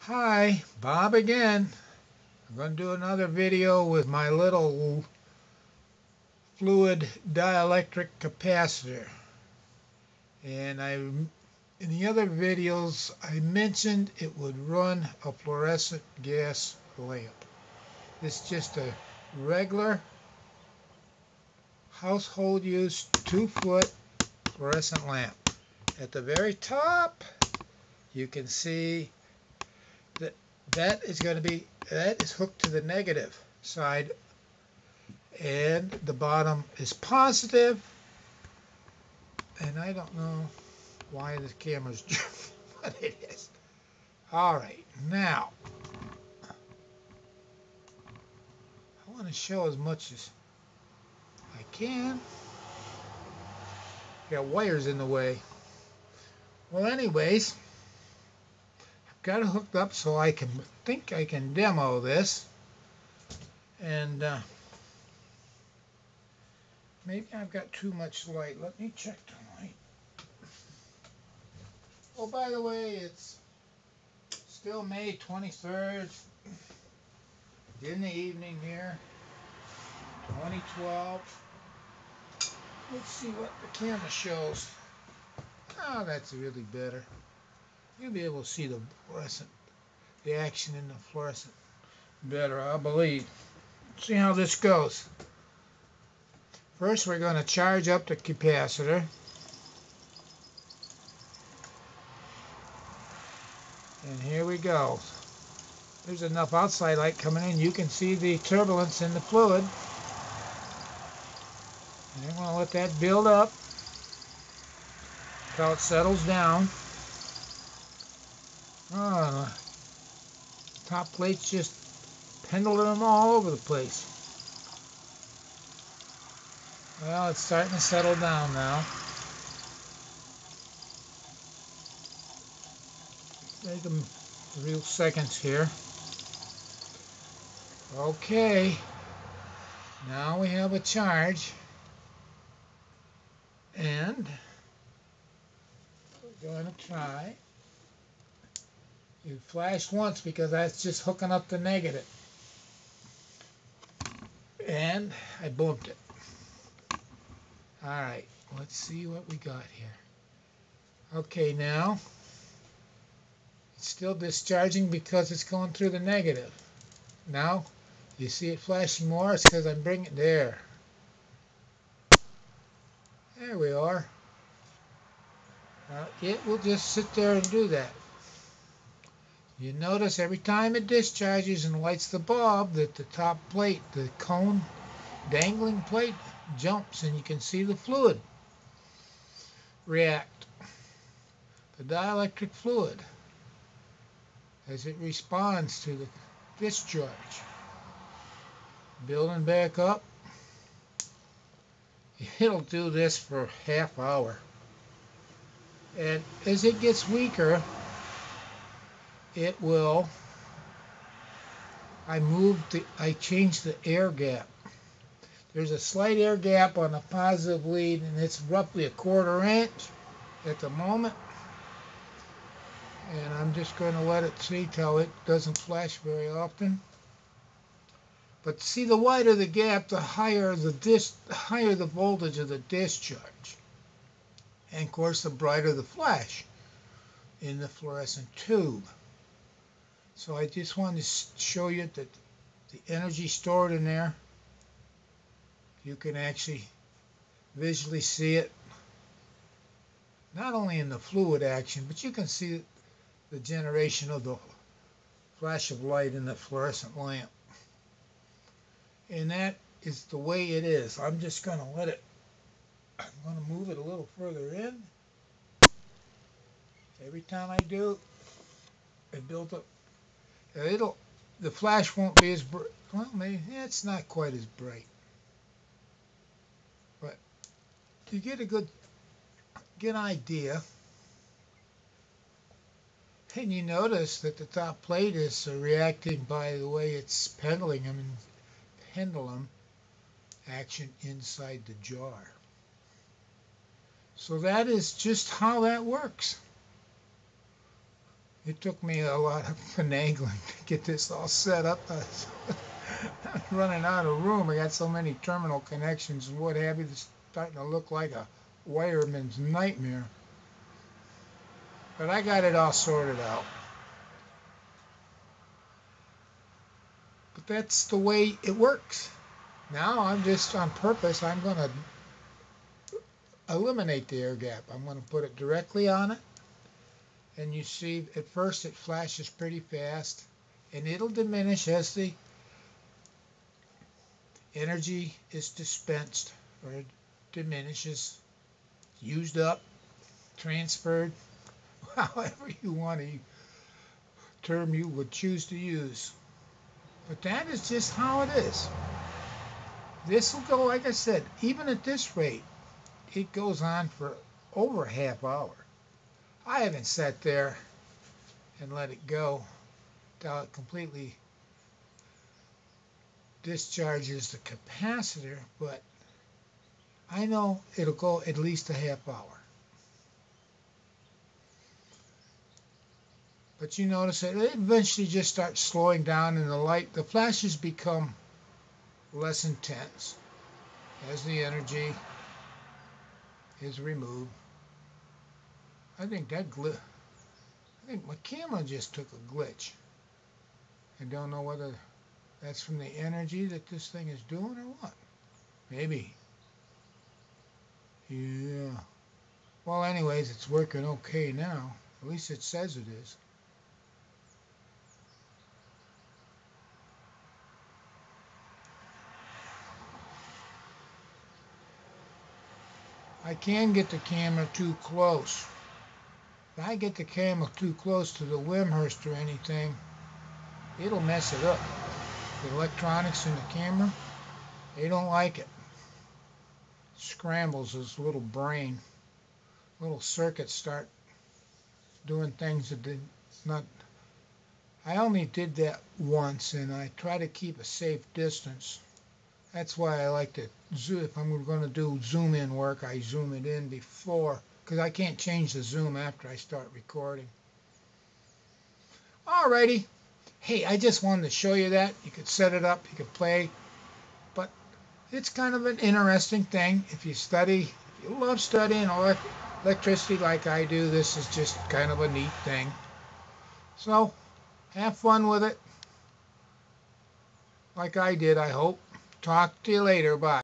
Hi, Bob again. I'm going to do another video with my little fluid dielectric capacitor. And in the other videos I mentioned it would run a fluorescent gas lamp. This is just a regular household use 2-foot fluorescent lamp. At the very top you can see that is hooked to the negative side, and the bottom is positive. And I don't know why the camera's jerking, but it is. All right, now I want to show as much as I can. Got wires in the way. Well, anyways, I've got it hooked up so I can demo this. And maybe I've got too much light. Let me check the light. Oh, by the way, it's still May 23rd, in the evening here, 2012. Let's see what the camera shows. Oh, that's really better. You'll be able to see the fluorescent, the action in the fluorescent better, I believe. See how this goes. First, we're going to charge up the capacitor. And here we go. There's enough outside light coming in. You can see the turbulence in the fluid. And I'm going to let that build up until it settles down. Oh, the top plate's just pendulum all over the place. Well, it's starting to settle down now. Take them a few seconds here. Okay, now we have a charge, and we're going to try. You flashed once because that's just hooking up the negative, and I bumped it. All right, let's see what we got here. Okay, now it's still discharging because it's going through the negative. Now you see it flashing more. It's because I'm bringing it there. There we are. Now it will just sit there and do that. You notice every time it discharges and lights the bulb that the top plate, the cone dangling plate, jumps, and you can see the fluid react. The dielectric fluid, as it responds to the discharge. Building back up. It'll do this for a half hour. And as it gets weaker, it will, I change the air gap. There's a slight air gap on the positive lead, and it's roughly 1/4 inch at the moment. And I'm just going to let it see till it doesn't flash very often. But see, the wider the gap, the higher the voltage of the discharge. And of course, the brighter the flash in the fluorescent tube. So I just wanted to show you that the energy stored in there, you can actually visually see it, not only in the fluid action, but you can see the generation of the flash of light in the fluorescent lamp. And that is the way it is. I'm just going to I'm going to move it a little further in. Every time I do, it builds up. The flash won't be as bright. Well, maybe it's not quite as bright, but you get a good idea. And you notice that the top plate is reacting by the way it's pendulum action inside the jar. So that is just how that works. It took me a lot of finagling to get this all set up. I was running out of room. I got so many terminal connections and what have you. It's starting to look like a wireman's nightmare. But I got it all sorted out. But that's the way it works. Now I'm just on purpose, I'm going to eliminate the air gap. I'm going to put it directly on it. And you see, at first it flashes pretty fast. And it'll diminish as the energy is dispensed, or it diminishes, used up, transferred, however you want to term you would choose to use. But that is just how it is. This will go, like I said, even at this rate, it goes on for over a half hour. I haven't sat there and let it go till it completely discharges the capacitor, but I know it'll go at least a half hour. But you notice that it eventually just starts slowing down, and the flashes become less intense as the energy is removed. I think my camera just took a glitch. I don't know whether that's from the energy that this thing is doing or what. Maybe. Yeah. Well, anyways, it's working okay now. At least it says it is. I can get the camera too close. If I get the camera too close to the Wimhurst or anything, it'll mess it up. The electronics in the camera, they don't like it. It scrambles his little brain. Little circuits start doing things that did not. I only did that once, and I try to keep a safe distance. That's why I like to zoom. If I'm going to do zoom in work, I zoom it in before, because I can't change the zoom after I start recording. Alrighty. Hey, I just wanted to show you that. You could set it up, you could play, but it's kind of an interesting thing. If you love studying electricity like I do, this is just kind of a neat thing. So, have fun with it, like I did, I hope. Talk to you later. Bye.